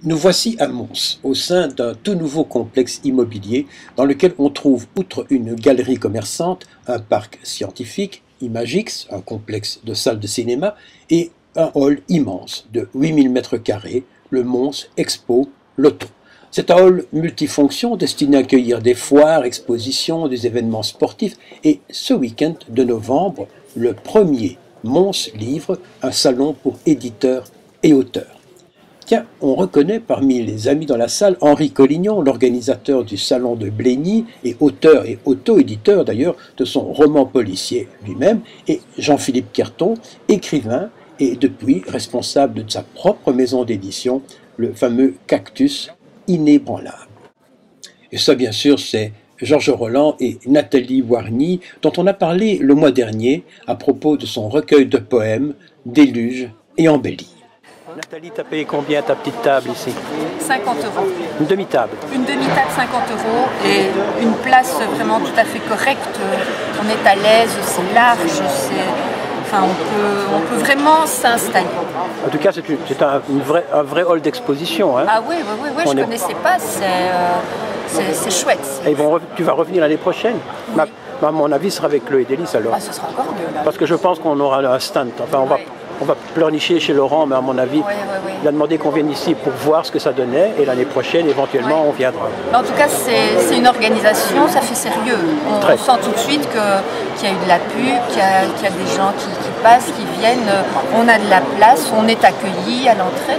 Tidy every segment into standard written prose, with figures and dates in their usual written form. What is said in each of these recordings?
Nous voici à Mons, au sein d'un tout nouveau complexe immobilier dans lequel on trouve, outre une galerie commerçante, un parc scientifique, Imagix, un complexe de salles de cinéma, et un hall immense de 8000 m², le Mons Expo Loto. C'est un hall multifonction destiné à accueillir des foires, expositions, des événements sportifs et ce week-end de novembre, le premier Mons Livre, un salon pour éditeurs et auteurs. Tiens, on reconnaît parmi les amis dans la salle Henri Collignon, l'organisateur du salon de Blény et auteur et auto-éditeur d'ailleurs de son roman policier lui-même, et Jean-Philippe Querton, écrivain et depuis responsable de sa propre maison d'édition, le fameux Cactus inébranlable. Et ça bien sûr c'est Georges Roland et Nathalie Warny dont on a parlé le mois dernier à propos de son recueil de poèmes Déluge et Embellie. Nathalie, t'as payé combien ta petite table ici? 50 €. Une demi-table? Une demi-table 50 € et une place vraiment tout à fait correcte. On est à l'aise, c'est large, enfin, on peut vraiment s'installer. En tout cas, c'est un vrai hall d'exposition. Hein? Ah oui, je ne connaissais pas, c'est chouette. Et tu vas revenir l'année prochaine? Oui. À mon avis, ce sera avec Chloé Délice alors. Ah, ce sera encore mieux là. Parce que je pense qu'on aura un stand. Enfin, on va pleurnicher chez Laurent, mais à mon avis, il a demandé qu'on vienne ici pour voir ce que ça donnait, et l'année prochaine, éventuellement, on viendra. En tout cas, c'est une organisation, ça fait sérieux. On sent tout de suite qu'il y a eu de la pub, qu'il y a des gens qui passent, qui viennent. On a de la place, on est accueillis à l'entrée.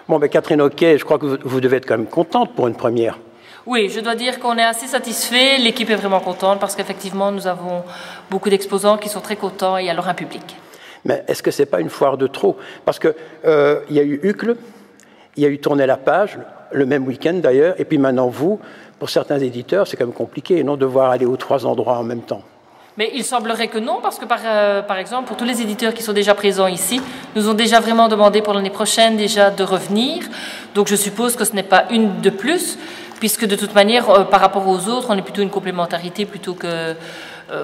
Bon, mais Catherine Hoquet, je crois que vous devez être quand même contente pour une première. Oui, je dois dire qu'on est assez satisfait. L'équipe est vraiment contente parce qu'effectivement, nous avons beaucoup d'exposants qui sont très contents et alors un public. Mais est-ce que ce n'est pas une foire de trop? Parce qu'il y a eu Uccle, il y a eu Tourner la page, le même week-end d'ailleurs, et puis maintenant vous, pour certains éditeurs, c'est quand même compliqué, non, de devoir aller aux 3 endroits en même temps. Mais il semblerait que non, parce que par exemple, pour tous les éditeurs qui sont déjà présents ici, nous ont déjà vraiment demandé pour l'année prochaine déjà de revenir. Donc je suppose que ce n'est pas une de plus, puisque de toute manière, par rapport aux autres, on est plutôt une complémentarité plutôt que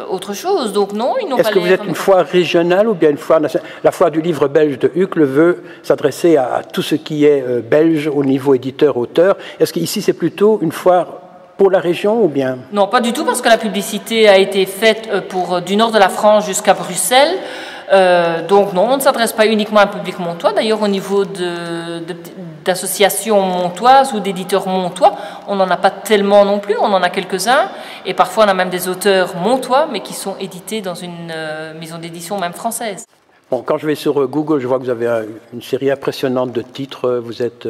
autre chose. Donc non, ils n'ont pas. Est-ce que vous êtes une foire régionale ou bien une foire nationale? La foire du livre belge de Uccle veut s'adresser à tout ce qui est belge au niveau éditeur-auteur. Est-ce qu'ici c'est plutôt une foire pour la région ou bien? Non, pas du tout, parce que la publicité a été faite du nord de la France jusqu'à Bruxelles. Donc non, on ne s'adresse pas uniquement à un public montois. D'ailleurs, au niveau d'associations montoises ou d'éditeurs montois, on n'en a pas tellement non plus, on en a quelques-uns. Et parfois, on a même des auteurs montois, mais qui sont édités dans une maison d'édition même française. Bon, quand je vais sur Google, je vois que vous avez une série impressionnante de titres. Vous êtes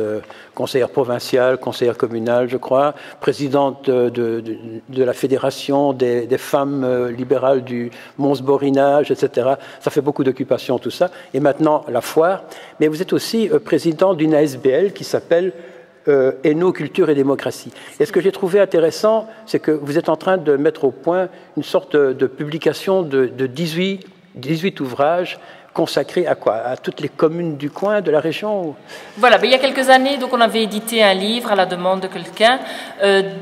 conseillère provinciale, conseillère communale, je crois, présidente de la Fédération des femmes libérales du Mons-Borinage, etc. Ça fait beaucoup d'occupations, tout ça. Et maintenant, la foire. Mais vous êtes aussi président d'une ASBL qui s'appelle Hainaut, Culture et Démocratie. Et ce que j'ai trouvé intéressant, c'est que vous êtes en train de mettre au point une sorte de publication de 18 ouvrages consacré à quoi? À toutes les communes du coin, de la région? Voilà, il y a quelques années, donc on avait édité un livre à la demande de quelqu'un,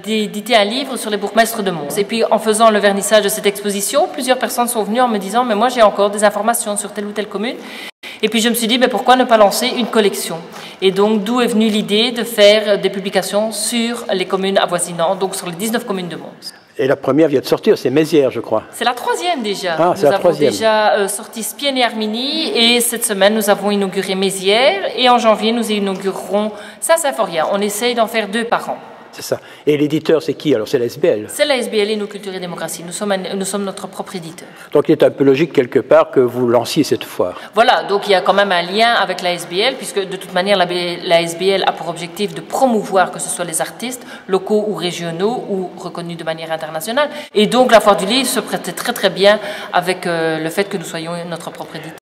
d'éditer un livre sur les bourgmestres de Mons. Et puis en faisant le vernissage de cette exposition, plusieurs personnes sont venues en me disant « mais moi j'ai encore des informations sur telle ou telle commune ». Et puis je me suis dit, mais pourquoi ne pas lancer une collection? Et donc d'où est venue l'idée de faire des publications sur les communes avoisinantes, donc sur les 19 communes de Mons. Et la première vient de sortir, c'est Mézières, je crois. C'est la 3e déjà. Ah, nous avons déjà sorti Spienne et Armigny, et cette semaine, nous avons inauguré Mézières, et en janvier, nous inaugurerons Saint-Symphorien. On essaye d'en faire 2 par an. C'est ça. Et l'éditeur, c'est qui alors? C'est l'ASBL? C'est l'ASBL Hainaut, Culture et Démocratie. Nous sommes notre propre éditeur. Donc il est un peu logique quelque part que vous lanciez cette foire. Voilà, donc il y a quand même un lien avec l'ASBL, puisque de toute manière, l'ASBL a pour objectif de promouvoir que ce soit les artistes locaux ou régionaux ou reconnus de manière internationale. Et donc la foire du livre se prêtait très très bien avec le fait que nous soyons notre propre éditeur.